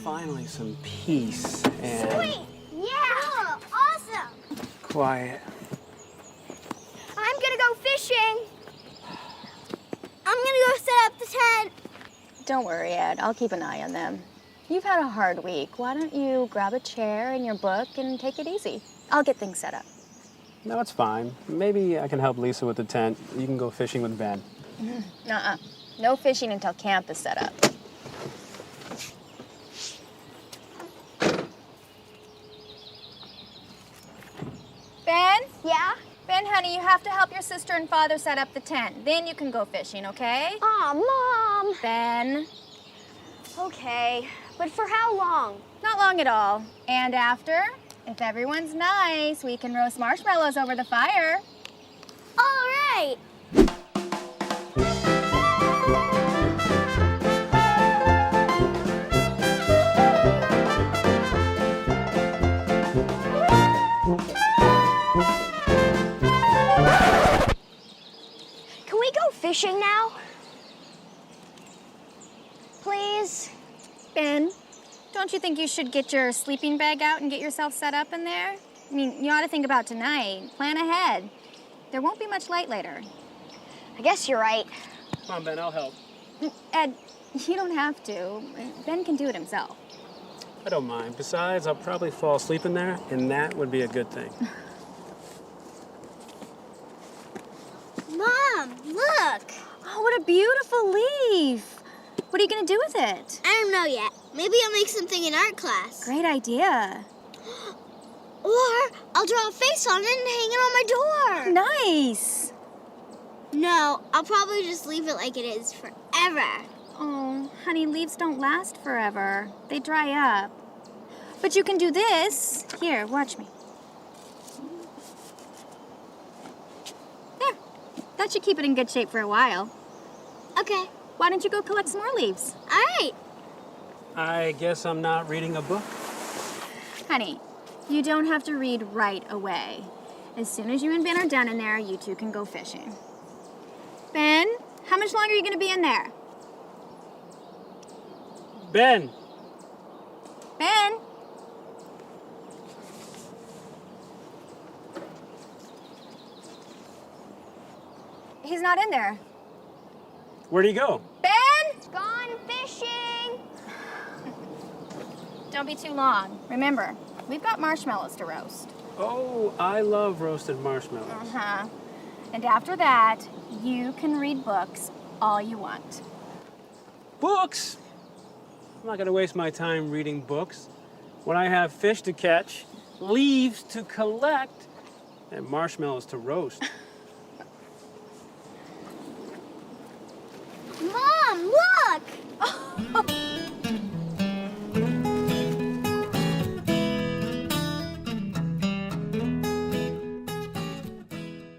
Finally some peace and Sweet! Yeah! Awesome! quiet. I'm gonna go fishing. I'm gonna go set up the tent. Don't worry, Ed. I'll keep an eye on them. You've had a hard week. Why don't you grab a chair and your book and take it easy? I'll get things set up. No, it's fine. Maybe I can help Lisa with the tent. You can go fishing with Ben. Nuh-uh. No fishing until camp is set up. Ben? Yeah? Ben, honey, you have to help your sister and father set up the tent. Then you can go fishing, okay? Aw, Mom. Ben? Okay, but for how long? Not long at all. And after, if everyone's nice, we can roast marshmallows over the fire. All right. Can we go fishing now? Please? Ben, don't you think you should get your sleeping bag out and get yourself set up in there? I mean, you ought to think about tonight. Plan ahead. There won't be much light later. I guess you're right. Come on, Ben, I'll help. Ed, you don't have to. Ben can do it himself. I don't mind. Besides, I'll probably fall asleep in there, and that would be a good thing. Mom, look. Oh, what a beautiful leaf. What are you going to do with it? I don't know yet. Maybe I'll make something in art class. Great idea. Or I'll draw a face on it and hang it on my door. Nice. No, I'll probably just leave it like it is forever. Oh, honey, leaves don't last forever. They dry up. But you can do this. Here, watch me. There. That should keep it in good shape for a while. Okay. Why don't you go collect some more leaves? All right. I guess I'm not reading a book. Honey, you don't have to read right away. As soon as you and Ben are done in there, you two can go fishing. Ben, how much longer are you going to be in there? Ben! Ben? He's not in there. Where'd he go? Ben? Gone fishing. Don't be too long. Remember, we've got marshmallows to roast. Oh, I love roasted marshmallows. Uh-huh. And after that, you can read books all you want. Books? I'm not going to waste my time reading books when I have fish to catch, leaves to collect, and marshmallows to roast. Mom, look.